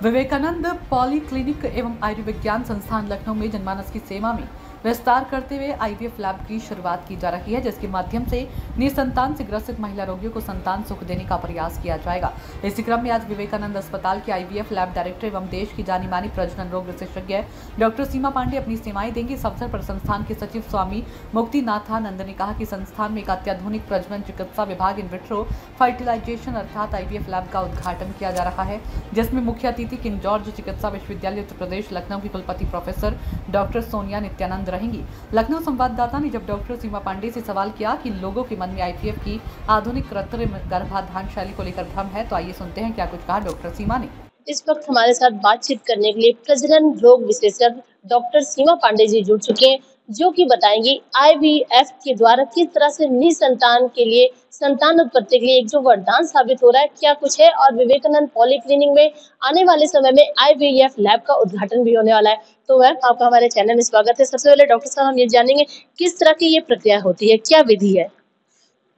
Vivekananda polyclinic एवं आयुर्विज्ञान संस्थान लखनऊ में जनमानस की सेवा में विस्तार करते हुए आईवीएफ लैब की शुरुआत की जा रही है, जिसके माध्यम से निसंतान से ग्रसित महिला रोगियों को संतान सुख देने का प्रयास किया जाएगा। इसी क्रम में आज विवेकानंद अस्पताल के आईवीएफ लैब डायरेक्टर एवं देश की जानी मानी प्रजनन रोग विशेषज्ञ डॉक्टर सीमा पांडे अपनी सेवाएं देंगी। इस अवसर पर संस्थान के सचिव स्वामी मुक्तिनाथानंद ने कहा कि संस्थान में एक अत्याधुनिक प्रजनन चिकित्सा विभाग इन विट्रो फर्टिलाइजेशन अर्थात आईवीएफ लैब का उद्घाटन किया जा रहा है, जिसमें मुख्य अतिथि किंग जॉर्ज चिकित्सा विश्वविद्यालय उत्तर प्रदेश लखनऊ की कुलपति प्रोफेसर डॉक्टर सोनिया नित्यानंद रहेंगी। लखनऊ संवाददाता ने जब डॉक्टर सीमा पांडे से सवाल किया कि लोगों के मन में आईवीएफ की आधुनिक कृत्रिम गर्भाधान शैली को लेकर भ्रम है, तो आइए सुनते हैं क्या कुछ कहा डॉक्टर सीमा ने। इस वक्त हमारे साथ बातचीत करने के लिए प्रजनन रोग विशेषज्ञ डॉक्टर सीमा पांडे जी जुड़ चुके हैं, जो कि बताएंगे आईवीएफ के द्वारा किस तरह से निसंतान के लिए संतान उत्पत्ति के लिए एक जो वरदान साबित हो रहा है, क्या कुछ है। और विवेकानंद पॉलीक्लिनिक में आने वाले समय में आईवीएफ लैब का उद्घाटन भी होने वाला है। तो मैम, आपका हमारे चैनल में स्वागत है। सबसे पहले डॉक्टर साहब, हम ये जानेंगे किस तरह की ये प्रक्रिया होती है, क्या विधि है।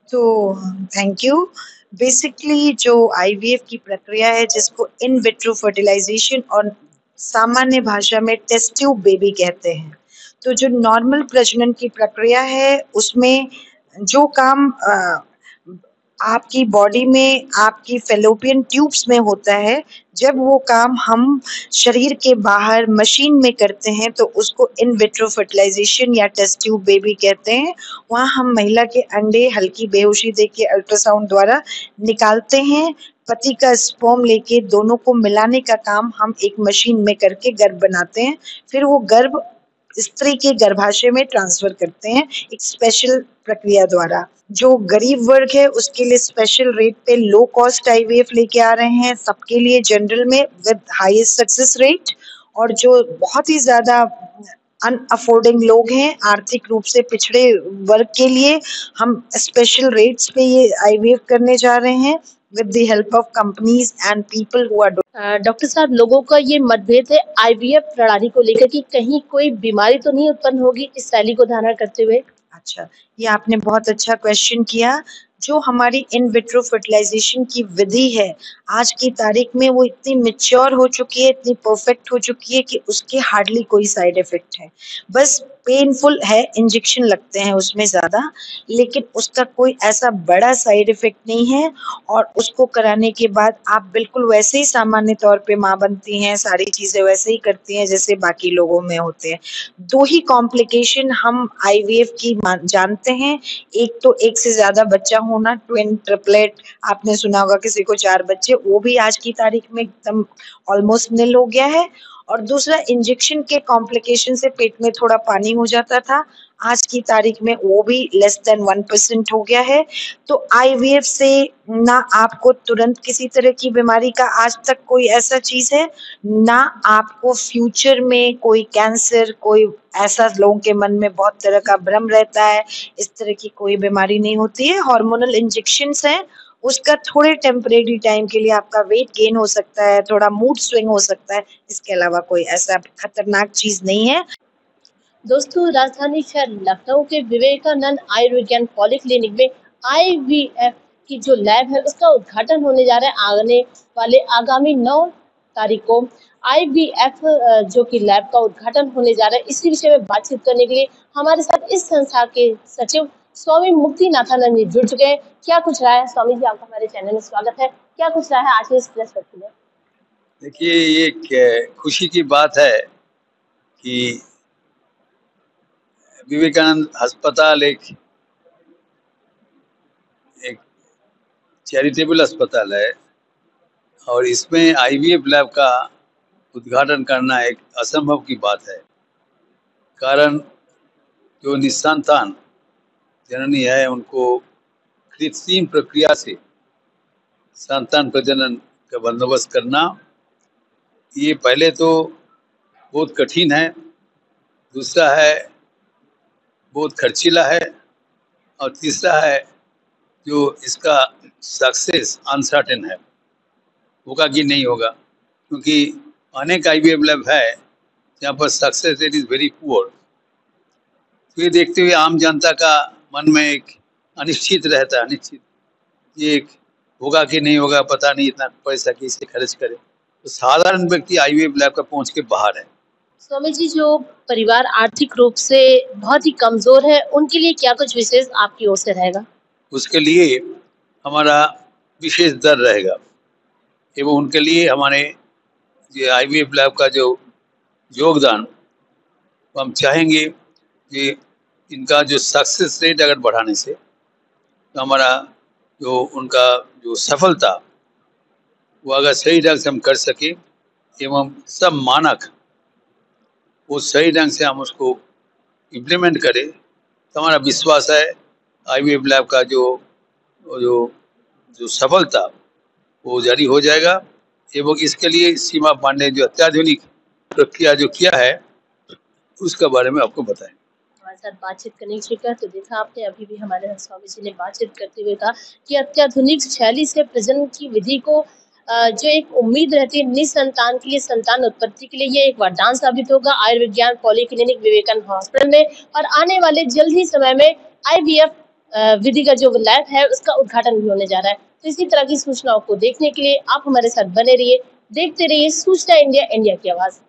तो थैंक यू। बेसिकली जो आईवीएफ की प्रक्रिया है, जिसको इन विट्रो फर्टिलाइजेशन और सामान्य भाषा में टेस्ट ट्यूब बेबी कहते हैं, तो जो नॉर्मल प्रजनन की प्रक्रिया है उसमें जो काम आपकी बॉडी में आपकी फेलोपियन ट्यूब्स में होता है, जब वो काम हम शरीर के बाहर मशीन में करते हैं तो उसको इन विट्रो फर्टिलाइजेशन या टेस्ट ट्यूब बेबी कहते हैं। वहाँ हम महिला के अंडे हल्की बेहोशी देके अल्ट्रासाउंड द्वारा निकालते हैं। पति का स्पर्म लेके दोनों को मिलाने का काम हम एक मशीन में करके गर्भ बनाते हैं। फिर वो गर्भ स्त्री के गर्भाशय में ट्रांसफर करते हैं एक स्पेशल प्रक्रिया द्वारा। जो गरीब वर्ग है उसके लिए स्पेशल रेट पे लो कॉस्ट आईवीएफ लेके आ रहे हैं, सबके लिए जनरल में विद हाईएस्ट सक्सेस रेट। और जो बहुत ही ज्यादा अनअफोर्डिंग लोग हैं, आर्थिक रूप से पिछड़े वर्ग के लिए हम स्पेशल रेट्स पे ये आईवीएफ करने जा रहे हैं with the help of companies and people who are doctor साहब, लोगों का ये मतभेद है आईवीएफ प्रणाली को लेकर कि कहीं कोई बीमारी तो नहीं उत्पन्न होगी इस शैली को धारण करते हुए। अच्छा, ये आपने बहुत अच्छा क्वेश्चन किया। जो हमारी इन विट्रो फर्टिलाइजेशन की विधि है, आज की तारीख में वो इतनी मैच्योर हो चुकी है, इतनी परफेक्ट हो चुकी है कि उसके हार्डली कोई साइड इफेक्ट है। बस पेनफुल है, इंजेक्शन लगते हैं उसमें ज़्यादा, लेकिन उसका कोई ऐसा बड़ा साइड इफेक्ट नहीं है। और उसको कराने के बाद आप बिल्कुल वैसे ही सामान्य तौर पे माँ बनती हैं, सारी चीज़ें वैसे ही करती हैं जैसे बाकी लोगों में होते हैं। दो ही कॉम्प्लिकेशन हम आईवीएफ की जानते हैं, एक तो एक से ज़्यादा बच्चा होना, ट्विन ट्रिपलेट, आपने सुना होगा किसी को 4 बच्चे, वो भी आज की तारीख में एकदम ऑलमोस्ट निल हो गया है। और दूसरा, इंजेक्शन के कॉम्प्लिकेशन से पेट में थोड़ा पानी हो जाता था, आज की तारीख में वो भी लेस देन 1% हो गया है। तो आईवीएफ से ना आपको तुरंत किसी तरह की बीमारी का आज तक कोई ऐसा चीज है, ना आपको फ्यूचर में कोई कैंसर, कोई ऐसा लोगों के मन में बहुत तरह का भ्रम रहता है, इस तरह की कोई बीमारी नहीं होती है। हार्मोनल इंजेक्शंस हैं, उसका थोड़े टेम्परेरी टाइम के लिए आपका वेट गेन हो सकता है, थोड़ा मूड स्विंग हो सकता है, इसके अलावा कोई ऐसा खतरनाक चीज नहीं है। दोस्तों, राजधानी शहर लखनऊ के विवेकानंद आयुर्विज्ञान पॉलीक्लिनिक में आईवीएफ की जो लैब है उसका उद्घाटन होने जा रहा है आने वाले आगामी 9 तारीख को। आईवीएफ जो कि लैब का उद्घाटन होने जा रहा है, इसी विषय में बातचीत करने के लिए हमारे साथ इस संस्था के सचिव स्वामी मुक्तिनाथानंद जी जुड़ चुके हैं। क्या कुछ रहा है स्वामी जी, आपका हमारे चैनल में स्वागत है। क्या कुछ रहा है आज की इस प्रेस वार्ता में। देखिए, ये खुशी की बात है कि विवेकानंद अस्पताल एक चैरिटेबल अस्पताल है और इसमें आईवीएफ लैब का उद्घाटन करना एक असंभव की बात है। कारण जो निसंतान जननी है उनको कृत्रिम प्रक्रिया से संतान प्रजनन का बंदोबस्त करना, ये पहले तो बहुत कठिन है, दूसरा है बहुत खर्चीला है, और तीसरा है जो इसका सक्सेस अनसर्टेन है, होगा कि नहीं होगा। क्योंकि अनेक आईवीएफ लैब है जहाँ पर success rate is very poor. तो ये देखते हुए आम जनता का मन में एक अनिश्चित रहता है, अनिश्चित, ये होगा कि नहीं होगा, पता नहीं, इतना पैसा कैसे खर्च करे। तो साधारण व्यक्ति आईवीएफ लैब का पहुंच के बाहर है। स्वामी जी, जो परिवार आर्थिक रूप से बहुत ही कमजोर है, उनके लिए क्या कुछ विशेष आपकी ओर से रहेगा? उसके लिए हमारा विशेष दर रहेगा एवं उनके लिए हमारे ये आईवीएफ लैब का जो योगदान, हम चाहेंगे कि इनका जो सक्सेस रेट अगर बढ़ाने से, तो हमारा जो उनका जो सफलता वो अगर सही ढंग से हम कर सके एवं सब मानक वो सही ढंग से हम उसको इम्प्लीमेंट करें, तो हमारा विश्वास है आईवीएफ लैब का जो जो जो सफलता वो जारी हो जाएगा। एवं इसके लिए सीमा पांडे जो अत्याधुनिक प्रक्रिया जो किया है उसके बारे में आपको बताएं। हमारे साथ बातचीत करने की का तो देखा आपने, अभी भी हमारे साथ स्वामी जी ने बातचीत करते हुए कहा कि अत्याधुनिक शैली से प्रजनन की विधि को जो एक उम्मीद रहती है निसंतान के लिए, संतान उत्पत्ति के लिए, ये एक वरदान साबित होगा आयुर्विज्ञान पॉलीक्लिनिक विवेकानंद हॉस्पिटल में। और आने वाले जल्द ही समय में आईवीएफ विधि का जो लैब है उसका उद्घाटन भी होने जा रहा है। तो इसी तरह की सूचनाओं को देखने के लिए आप हमारे साथ बने रहिए, देखते रहिए सूचना इंडिया, इंडिया की आवाज।